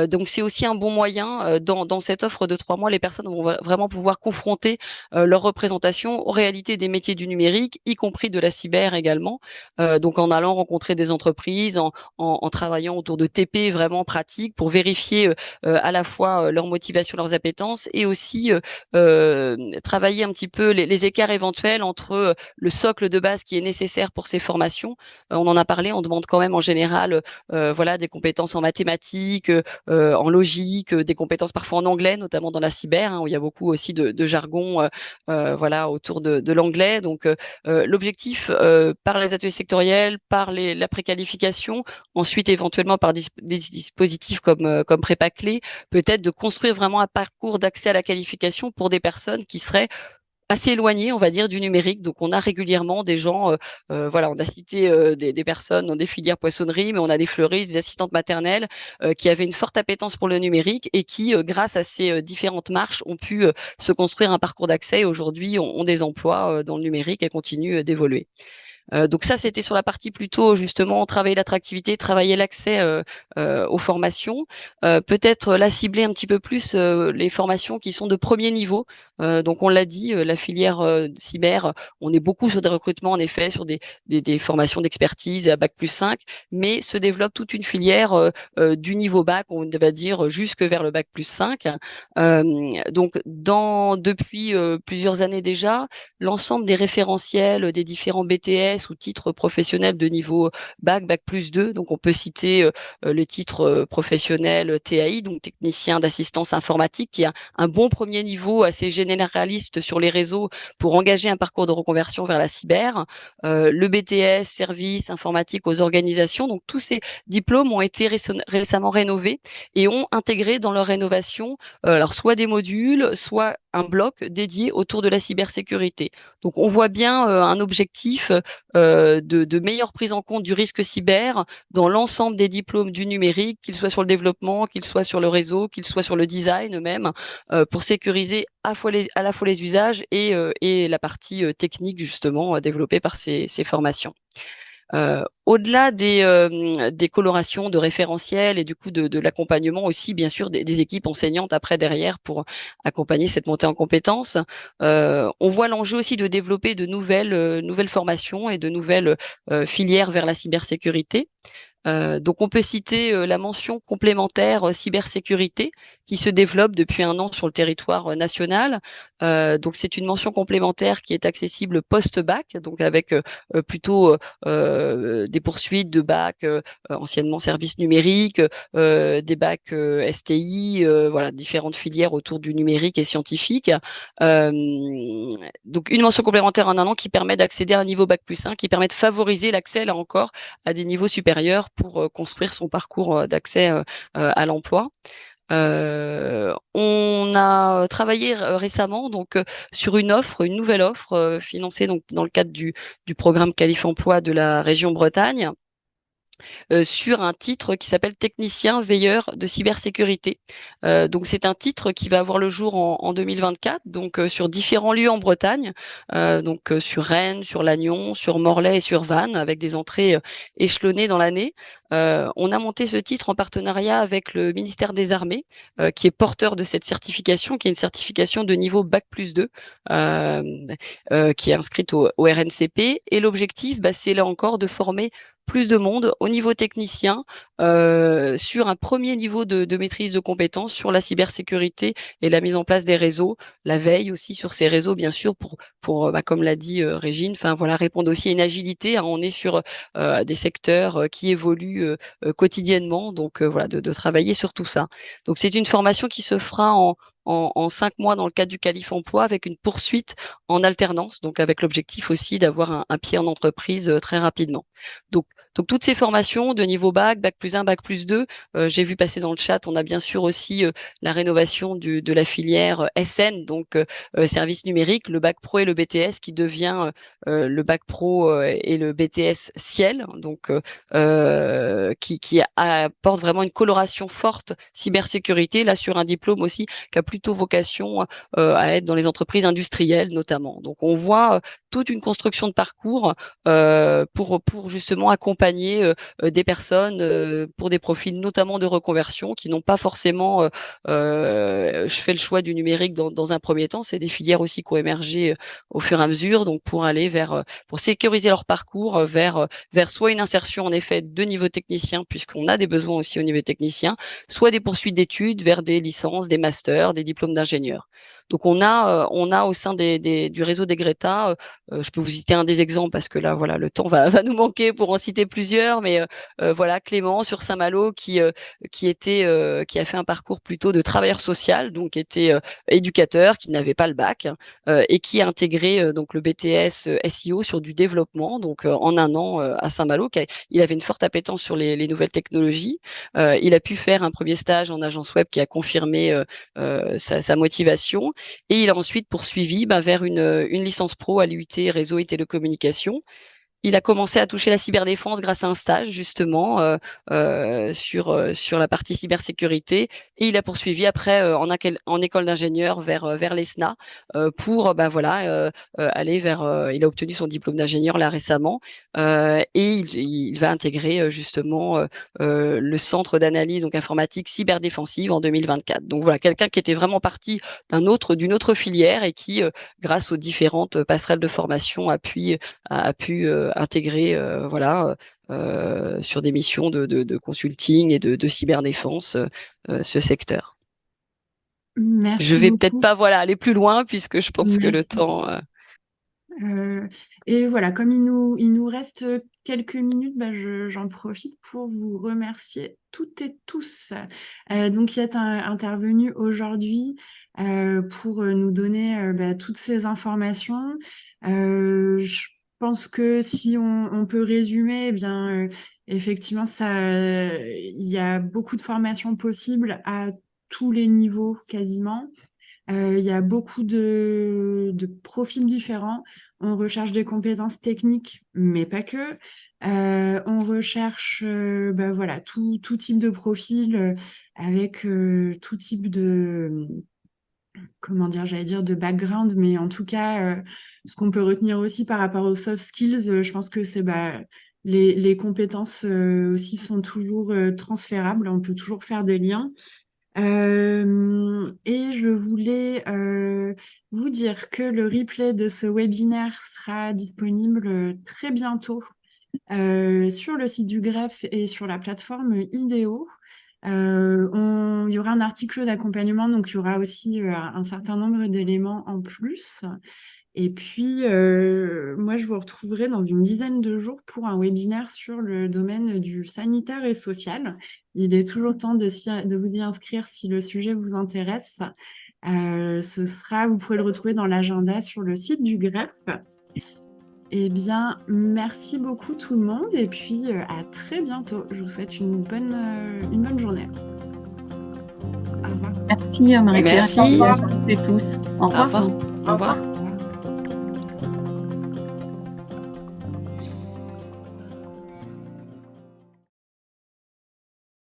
Donc c'est aussi un bon moyen dans cette offre de 3 mois, les personnes vont vraiment pouvoir confronter leur représentation aux réalités des métiers du numérique, y compris de la cyber également. Donc en allant rencontrer des entreprises, en travaillant autour de TP vraiment pratiques pour vérifier à la fois leur motivation, leurs appétences, et aussi travailler un petit peu les écarts éventuels entre le socle de base qui est nécessaire pour ces formations. On en a parlé, on demande quand même en général voilà des compétences en mathématiques, en logique, des compétences parfois en anglais, notamment dans la cyber, hein, où il y a beaucoup aussi de jargon voilà autour de l'anglais. Donc l'objectif par les ateliers sectoriels, par la préqualification, ensuite éventuellement par des dispositifs comme prépa clé, peut-être de construire vraiment un parcours d'accès à la qualification pour des personnes qui seraient assez éloignées, on va dire, du numérique. Donc on a régulièrement des gens, voilà, on a cité des personnes dans des filières poissonnerie, mais on a des fleuristes, des assistantes maternelles qui avaient une forte appétence pour le numérique et qui, grâce à ces différentes marches, ont pu se construire un parcours d'accès, et aujourd'hui ont des emplois dans le numérique et continuent d'évoluer. Donc ça, c'était sur la partie plutôt justement travailler l'attractivité, travailler l'accès aux formations. Peut-être là cibler un petit peu plus les formations qui sont de premier niveau. Donc on l'a dit, la filière cyber, on est beaucoup sur des recrutements en effet, sur des formations d'expertise à bac+5, mais se développe toute une filière du niveau bac, on va dire jusque vers le bac+5. Donc depuis plusieurs années déjà, l'ensemble des référentiels des différents BTS ou titres professionnels de niveau bac+2. Donc on peut citer le titre professionnel TAI, donc technicien d'assistance informatique, qui a un bon premier niveau assez généraliste sur les réseaux pour engager un parcours de reconversion vers la cyber. Le BTS service informatique aux organisations. Donc tous ces diplômes ont été récemment rénovés et ont intégré dans leur rénovation alors soit des modules, soit un bloc dédié autour de la cybersécurité. Donc on voit bien un objectif de meilleure prise en compte du risque cyber dans l'ensemble des diplômes du numérique, qu'ils soient sur le développement, qu'ils soient sur le réseau, qu'ils soient sur le design même, pour sécuriser à la fois les usages et la partie technique justement développée par ces formations. Au-delà des colorations de référentiels et du coup de l'accompagnement aussi, bien sûr, des équipes enseignantes après derrière pour accompagner cette montée en compétences, on voit l'enjeu aussi de développer de nouvelles formations et de nouvelles filières vers la cybersécurité. Donc on peut citer la mention complémentaire cybersécurité qui se développe depuis 1 an sur le territoire national. Donc c'est une mention complémentaire qui est accessible post-bac, donc avec plutôt des poursuites de bac anciennement service numérique, des bacs STI, voilà, différentes filières autour du numérique et scientifique. Donc une mention complémentaire en 1 an qui permet d'accéder à un niveau bac+1, qui permet de favoriser l'accès là encore à des niveaux supérieurs pour construire son parcours d'accès à l'emploi. On a travaillé récemment donc sur une nouvelle offre financée donc dans le cadre du programme Qualif Emploi de la région Bretagne, sur un titre qui s'appelle Technicien veilleur de cybersécurité. Donc c'est un titre qui va avoir le jour en 2024, donc sur différents lieux en Bretagne, donc sur Rennes, sur Lannion, sur Morlaix et sur Vannes, avec des entrées échelonnées dans l'année. On a monté ce titre en partenariat avec le ministère des Armées, qui est porteur de cette certification, qui est une certification de niveau Bac+2, qui est inscrite au RNCP. Et l'objectif, c'est là encore de former plus de monde au niveau technicien sur un premier niveau de maîtrise de compétences sur la cybersécurité et la mise en place des réseaux, la veille aussi sur ces réseaux bien sûr pour comme l'a dit Régine, enfin voilà, répondre aussi à une agilité, hein. On est sur des secteurs qui évoluent quotidiennement, donc voilà, de travailler sur tout ça. Donc c'est une formation qui se fera en 5 mois dans le cadre du Qualif Emploi, avec une poursuite en alternance, donc avec l'objectif aussi d'avoir un pied en entreprise très rapidement. Donc toutes ces formations de niveau Bac+1, Bac+2, j'ai vu passer dans le chat, on a bien sûr aussi la rénovation de la filière SN, donc service numérique, le Bac Pro et le BTS qui devient le Bac Pro et le BTS Ciel, donc qui apporte vraiment une coloration forte cybersécurité, là sur un diplôme aussi qui a plutôt vocation à être dans les entreprises industrielles notamment. Donc on voit toute une construction de parcours pour justement accompagner des personnes pour des profils notamment de reconversion qui n'ont pas forcément je fais le choix du numérique dans un premier temps, c'est des filières aussi qui ont émergé au fur et à mesure, donc pour aller pour sécuriser leur parcours vers soit une insertion en effet de niveau technicien, puisqu'on a des besoins aussi au niveau technicien, soit des poursuites d'études vers des licences, des masters, des diplômes d'ingénieurs. Donc on a au sein du réseau des Greta, je peux vous citer un des exemples parce que là voilà, le temps va nous manquer pour en citer plusieurs, mais voilà, Clément sur Saint-Malo qui a fait un parcours plutôt de travailleur social, donc était éducateur, qui n'avait pas le bac et qui a intégré donc le BTS SEO sur du développement, donc en un an à Saint-Malo. Il avait une forte appétence sur les nouvelles technologies. Il a pu faire un premier stage en agence web qui a confirmé sa motivation. Et il a ensuite poursuivi vers une licence pro à l'UT Réseau et Télécommunications. Il a commencé à toucher la cyberdéfense grâce à un stage justement sur la partie cybersécurité, et il a poursuivi après en école d'ingénieur vers l'ESNA pour aller vers. Il a obtenu son diplôme d'ingénieur là récemment et il va intégrer justement le centre d'analyse donc informatique cyberdéfensive en 2024. Donc voilà, quelqu'un qui était vraiment parti d'une autre filière et qui grâce aux différentes passerelles de formation a pu intégrer sur des missions de consulting et de cyberdéfense ce secteur. Merci Je vais beaucoup. peut-être pas aller plus loin puisque je pense que le Merci. temps et voilà, comme il nous reste quelques minutes, j'en profite pour vous remercier toutes et tous donc qui êtes intervenus aujourd'hui pour nous donner toutes ces informations. Je pense que si on peut résumer, effectivement, il y a beaucoup de formations possibles à tous les niveaux quasiment. Il y a beaucoup de profils différents. On recherche des compétences techniques, mais pas que. On recherche tout type de profil avec tout type de, de background, mais en tout cas, ce qu'on peut retenir aussi par rapport aux soft skills, je pense que c'est les compétences aussi sont toujours transférables, on peut toujours faire des liens. Et je voulais vous dire que le replay de ce webinaire sera disponible très bientôt sur le site du Greffe et sur la plateforme IDEO. Il y aura un article d'accompagnement, donc il y aura aussi un certain nombre d'éléments en plus. Et puis, moi, je vous retrouverai dans une dizaine de jours pour un webinaire sur le domaine du sanitaire et social. Il est toujours temps de vous y inscrire si le sujet vous intéresse. Vous pourrez le retrouver dans l'agenda sur le site du Greffe. Eh bien, merci beaucoup tout le monde et puis à très bientôt. Je vous souhaite une bonne journée. Au revoir. Merci Marie-Claire. Merci. Au revoir à toutes et tous. Au revoir. Au revoir.